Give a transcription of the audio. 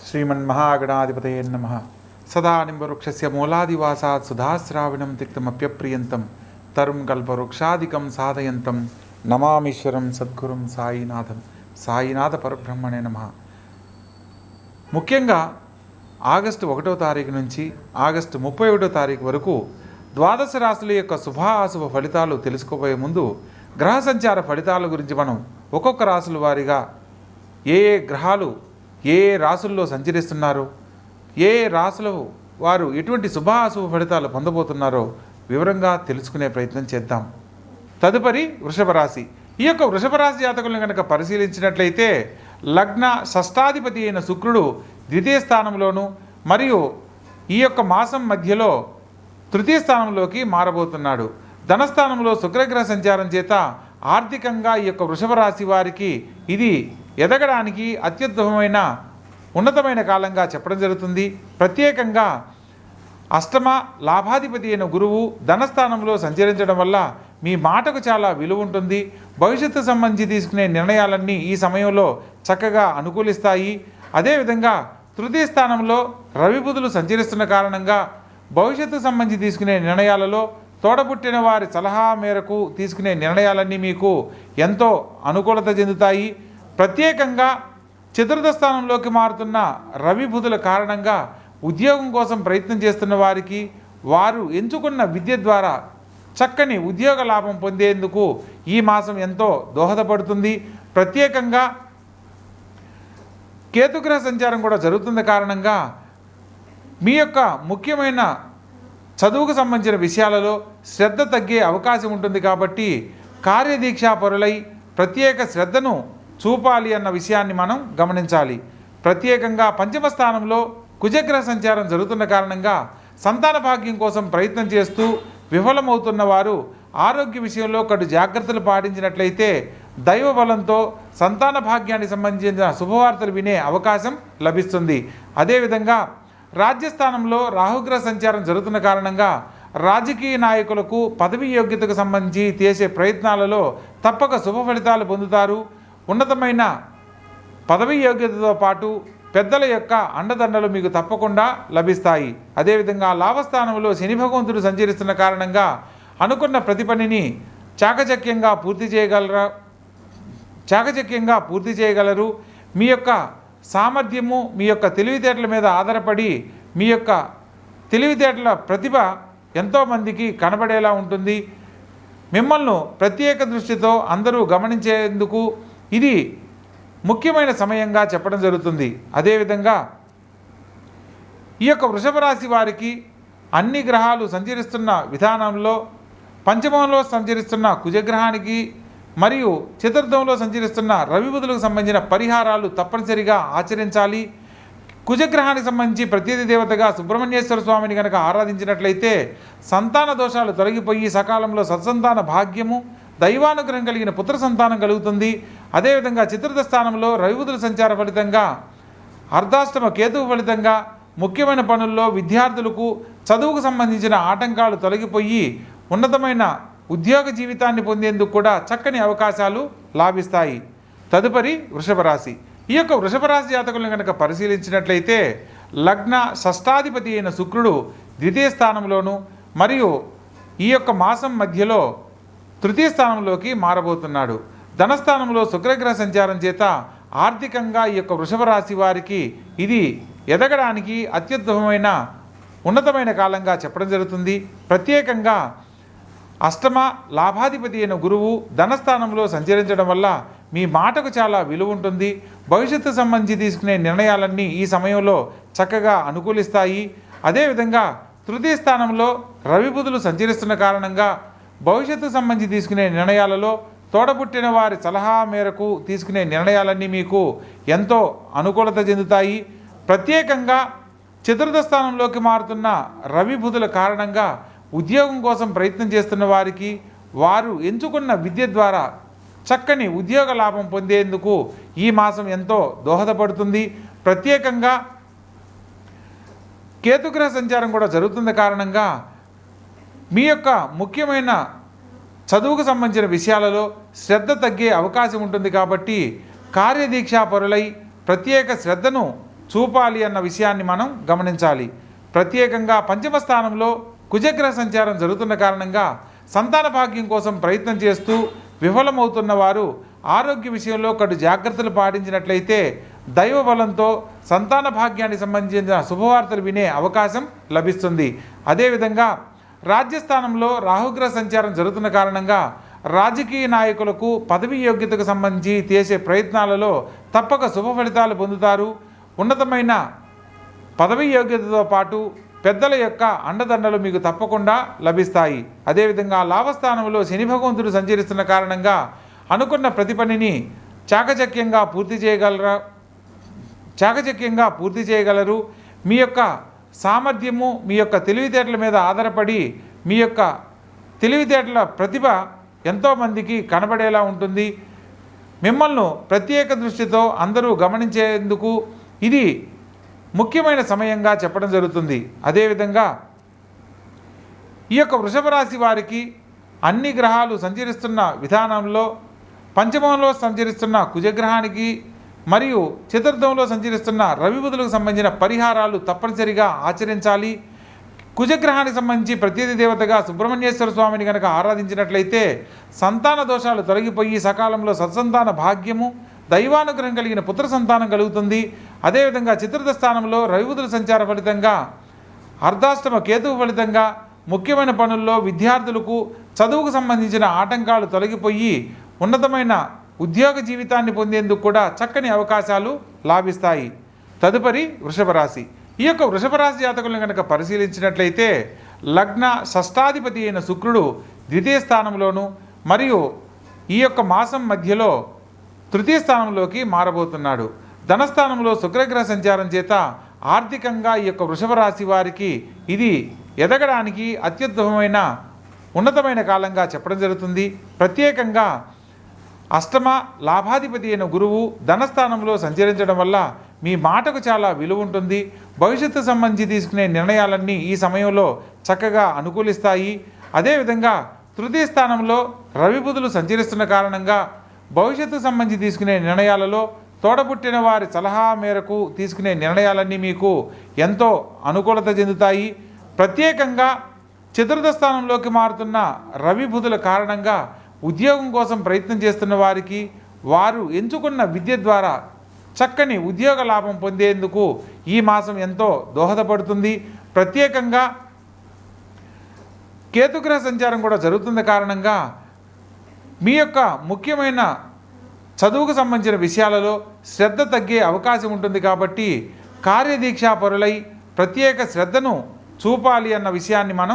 श्रीमन्महागणाधिपतये नमः। सदानिम्बवृक्षस्य मूलादिवासात् सुधाश्राविणं तिक्तमप्यप्रियन्तं तरुं कल्पवृक्षादिकं साधयन्तं नमामीश्वरं सद्गुरुं సాయినాథం సాయినాథ పరబ్రహ్మణే నమః. ముఖ్యంగా ఆగస్టు 1వ తారీఖు నుంచి ఆగస్టు 31వ తారీఖు వరకు ద్వాదశ రాశుల యొక్క శుభాశుభ ఫలితాలు తెలుసుకోబోయే ముందు గ్రహ సంచార ఫలితాల గురించి మనం ఒక్కొక్క రాశుల వారీగా ఏ గ్రహాలు ఏ రాశుల్లో సంచరిస్తున్నారో, ఏ రాశుల వారు ఎటువంటి శుభాశుభ ఫలితాలు పొందబోతున్నారో వివరంగా తెలుసుకునే ప్రయత్నం చేద్దాం. తదుపరి వృషభ రాశి. ఈ యొక్క వృషభ రాశి జాతకులను కనుక పరిశీలించినట్లయితే లగ్న షష్టాధిపతి అయిన శుక్రుడు ద్వితీయ స్థానంలోను మరియు ఈ యొక్క మాసం మధ్యలో తృతీయ స్థానంలోకి మారబోతున్నాడు. ధనస్థానంలో శుక్రగ్రహ సంచారం చేత ఆర్థికంగా ఈ యొక్క వృషభ రాశి వారికి ఇది ఎదగడానికి అత్యుత్తమమైన ఉన్నతమైన కాలంగా చెప్పడం జరుగుతుంది. ప్రత్యేకంగా అష్టమ లాభాధిపతి అయిన గురువు ధనస్థానంలో సంచరించడం వల్ల మీ మాటకు చాలా విలువ ఉంటుంది. భవిష్యత్తు సంబంధించి తీసుకునే నిర్ణయాలన్నీ ఈ సమయంలో చక్కగా అనుకూలిస్తాయి. అదేవిధంగా తృతీయ స్థానంలో రవి బుధులు సంచరిస్తున్న కారణంగా భవిష్యత్తు సంబంధించి తీసుకునే నిర్ణయాలలో తోడబుట్టిన వారి సలహా మేరకు తీసుకునే నిర్ణయాలన్నీ మీకు ఎంతో అనుకూలత చెందుతాయి. ప్రత్యేకంగా చతుర్థ స్థానంలోకి మారుతున్న రవి బుధుల కారణంగా ఉద్యోగం కోసం ప్రయత్నం చేస్తున్న వారికి వారు ఎంచుకున్న విద్య ద్వారా చక్కని ఉద్యోగ లాభం పొందేందుకు ఈ మాసం ఎంతో దోహదపడుతుంది. ప్రత్యేకంగా కేతుగ్రహ సంచారం కూడా జరుగుతున్న కారణంగా మీ యొక్క ముఖ్యమైన చదువుకు సంబంధించిన విషయాలలో శ్రద్ధ తగ్గే అవకాశం ఉంటుంది. కాబట్టి కార్యదీక్షాపరులై ప్రత్యేక శ్రద్ధను చూపాలి అన్న విషయాన్ని మనం గమనించాలి. ప్రత్యేకంగా పంచమ స్థానంలో కుజగ్రహ సంచారం జరుగుతున్న కారణంగా సంతాన భాగ్యం కోసం ప్రయత్నం చేస్తూ విఫలమవుతున్న వారు ఆరోగ్య విషయంలో కడు జాగ్రత్తలు పాటించినట్లయితే దైవ బలంతో సంతాన భాగ్యానికి సంబంధించిన శుభవార్తలు వినే అవకాశం లభిస్తుంది. అదేవిధంగా రాజ్యస్థానంలో రాహుగ్రహ సంచారం జరుగుతున్న కారణంగా రాజకీయ నాయకులకు పదవీ యోగ్యతకు సంబంధించి చేసే ప్రయత్నాలలో తప్పక శుభ ఫలితాలు పొందుతారు. ఉన్నతమైన పదవీ యోగ్యతతో పాటు పెద్దల యొక్క అండదండలు మీకు తప్పకుండా లభిస్తాయి. అదేవిధంగా లాభస్థానంలో శని భగవంతుడు సంచరిస్తున్న కారణంగా అనుకున్న ప్రతి పనిని చాకచక్యంగా పూర్తి చేయగలరు. మీ యొక్క సామర్థ్యము మీ యొక్క తెలివితేటల మీద ఆధారపడి మీ యొక్క తెలివితేటల ప్రతిభ ఎంతోమందికి కనబడేలా ఉంటుంది. మిమ్మల్ని ప్రత్యేక దృష్టితో అందరూ గమనించేందుకు ఇది ముఖ్యమైన సమయంగా చెప్పడం జరుగుతుంది. అదేవిధంగా ఈ యొక్క వృషభ రాశి వారికి అన్ని గ్రహాలు సంచరిస్తున్న విధానంలో పంచమంలో సంచరిస్తున్న కుజగ్రహానికి మరియు చతుర్థంలో సంచరిస్తున్న రవి బుధులకు సంబంధించిన పరిహారాలు తప్పనిసరిగా ఆచరించాలి. కుజగ్రహానికి సంబంధించి ప్రత్యేక దేవతగా సుబ్రహ్మణ్యేశ్వర స్వామిని కనుక ఆరాధించినట్లయితే సంతాన దోషాలు తొలగిపోయి సకాలంలో సత్సంతాన భాగ్యము దైవానుగ్రహం కలిగిన పుత్ర సంతానం కలుగుతుంది. అదేవిధంగా చతుర్థ స్థానంలో రవి బుధుల సంచార ఫలితంగా అర్ధాష్టమ కేతువు ఫలితంగా ముఖ్యమైన పనుల్లో విద్యార్థులకు చదువుకు సంబంధించిన ఆటంకాలు తొలగిపోయి ఉన్నతమైన ఉద్యోగ జీవితాన్ని పొందేందుకు కూడా చక్కని అవకాశాలు లాభిస్తాయి. తదుపరి వృషభ రాశి. ఈ యొక్క వృషభ రాశి జాతకులను కనుక పరిశీలించినట్లయితే లగ్న షష్టాధిపతి అయిన శుక్రుడు ద్వితీయ స్థానంలోను మరియు ఈ యొక్క మాసం మధ్యలో తృతీయ స్థానంలోకి మారబోతున్నాడు. ధనస్థానంలో శుక్రగ్రహ సంచారం చేత ఆర్థికంగా ఈ యొక్క వృషభ రాశి వారికి ఇది ఎదగడానికి అత్యుత్తమమైన ఉన్నతమైన కాలంగా చెప్పడం జరుగుతుంది. ప్రత్యేకంగా అష్టమ లాభాధిపతి అయిన గురువు ధనస్థానంలో సంచరించడం వల్ల మీ మాటకు చాలా విలువ ఉంటుంది. భవిష్యత్తు సంబంధించి తీసుకునే నిర్ణయాలన్నీ ఈ సమయంలో చక్కగా అనుకూలిస్తాయి. అదేవిధంగా తృతీయ స్థానంలో రవి బుధులు సంచరిస్తున్న కారణంగా భవిష్యత్తు సంబంధించి తీసుకునే నిర్ణయాలలో తోడబుట్టిన వారి సలహా మేరకు తీసుకునే నిర్ణయాలన్నీ మీకు ఎంతో అనుకూలత చెందుతాయి. ప్రత్యేకంగా చతుర్థ స్థానంలోకి మారుతున్న రవి బుధుల కారణంగా ఉద్యోగం కోసం ప్రయత్నం చేస్తున్న వారికి వారు ఎంచుకున్న విద్య ద్వారా చక్కని ఉద్యోగ లాభం పొందేందుకు ఈ మాసం ఎంతో దోహదపడుతుంది. ప్రత్యేకంగా కేతుగ్రహ సంచారం కూడా జరుగుతున్న కారణంగా మీ యొక్క ముఖ్యమైన చదువుకు సంబంధించిన విషయాలలో శ్రద్ధ తగ్గే అవకాశం ఉంటుంది. కాబట్టి కార్యదీక్షాపరులై ప్రత్యేక శ్రద్ధను చూపాలి అన్న విషయాన్ని మనం గమనించాలి. ప్రత్యేకంగా పంచమ స్థానంలో కుజగ్రహ సంచారం జరుగుతున్న కారణంగా సంతాన భాగ్యం కోసం ప్రయత్నం చేస్తూ విఫలమవుతున్న వారు ఆరోగ్య విషయంలో కడు జాగ్రత్తలు పాటించినట్లయితే దైవ బలంతో సంతాన భాగ్యానికి సంబంధించిన శుభవార్తలు వినే అవకాశం లభిస్తుంది. అదేవిధంగా రాజ్యస్థానంలో రాహుగ్రహ సంచారం జరుగుతున్న కారణంగా రాజకీయ నాయకులకు పదవీ యోగ్యతకు సంబంధించి చేసే ప్రయత్నాలలో తప్పక శుభ ఫలితాలు పొందుతారు. ఉన్నతమైన పదవీ యోగ్యతతో పాటు పెద్దల యొక్క అండదండలు మీకు తప్పకుండా లభిస్తాయి. అదేవిధంగా లాభస్థానంలో శని భగవంతుడు సంచరిస్తున్న కారణంగా అనుకున్న ప్రతి పనిని చాకచక్యంగా పూర్తి చేయగలరు. మీ యొక్క సామర్థ్యము, మీ యొక్క తెలివితేటల మీద ఆధారపడి మీ యొక్క తెలివితేటల ప్రతిభ ఎంతోమందికి కనబడేలా ఉంటుంది. మిమ్మల్ని ప్రత్యేక దృష్టితో అందరూ గమనించేందుకు ఇది ముఖ్యమైన సమయంగా చెప్పడం జరుగుతుంది. అదేవిధంగా ఈ యొక్క వృషభ రాశి వారికి అన్ని గ్రహాలు సంచరిస్తున్న విధానంలో పంచమంలో సంచరిస్తున్న కుజగ్రహానికి మరియు చతుర్థంలో సంచరిస్తున్న రవి బుధులకు సంబంధించిన పరిహారాలు తప్పనిసరిగా ఆచరించాలి. కుజగ్రహానికి సంబంధించి ప్రత్యేక దేవతగా సుబ్రహ్మణ్యేశ్వర స్వామిని కనుక ఆరాధించినట్లయితే సంతాన దోషాలు తొలగిపోయి సకాలంలో సత్సంతాన భాగ్యము, దైవానుగ్రహం కలిగిన పుత్ర సంతానం కలుగుతుంది. అదేవిధంగా చతుర్థ స్థానంలో రవి బుధుల సంచార ఫలితంగా అర్ధాష్టమ కేతువు ఫలితంగా ముఖ్యమైన పనుల్లో విద్యార్థులకు చదువుకు సంబంధించిన ఆటంకాలు తొలగిపోయి ఉన్నతమైన ఉద్యోగ జీవితాన్ని పొందేందుకు కూడా చక్కని అవకాశాలు లాభిస్తాయి. తదుపరి వృషభ రాశి. ఈ యొక్క వృషభ రాశి జాతకులను కనుక పరిశీలించినట్లయితే లగ్న షష్టాధిపతి అయిన శుక్రుడు ద్వితీయ స్థానంలోను మరియు ఈ యొక్క మాసం మధ్యలో తృతీయ స్థానంలోకి మారబోతున్నాడు. ధనస్థానంలో శుక్రగ్రహ సంచారం చేత ఆర్థికంగా ఈ యొక్క వృషభ రాశి వారికి ఇది ఎదగడానికి అత్యుత్తమమైన ఉన్నతమైన కాలంగా చెప్పడం జరుగుతుంది. ప్రత్యేకంగా అష్టమ లాభాధిపతి అయిన గురువు ధనస్థానంలో సంచరించడం వల్ల మీ మాటకు చాలా విలువ ఉంటుంది. భవిష్యత్తు సంబంధించి తీసుకునే నిర్ణయాలన్నీ ఈ సమయంలో చక్కగా అనుకూలిస్తాయి. అదేవిధంగా తృతీయ స్థానంలో రవి బుధులు సంచరిస్తున్న కారణంగా భవిష్యత్తు సంబంధించి తీసుకునే నిర్ణయాలలో తోడబుట్టిన వారి సలహా మేరకు తీసుకునే నిర్ణయాలన్నీ మీకు ఎంతో అనుకూలత చెందుతాయి. ప్రత్యేకంగా చతుర్థ స్థానంలోకి మారుతున్న రవి బుధుల కారణంగా ఉద్యోగం కోసం ప్రయత్నం చేస్తున్న వారికి వారు ఎంచుకున్న విద్య ద్వారా చక్కని ఉద్యోగ లాభం పొందేందుకు ఈ మాసం ఎంతో దోహదపడుతుంది. ప్రత్యేకంగా కేతుగ్రహ సంచారం కూడా జరుగుతున్న కారణంగా మీ యొక్క ముఖ్యమైన చదువుకు సంబంధించిన విషయాలలో శ్రద్ధ తగ్గే అవకాశం ఉంటుంది. కాబట్టి కార్యదీక్షాపరులై ప్రత్యేక శ్రద్ధను చూపాలి అన్న విషయాన్ని మనం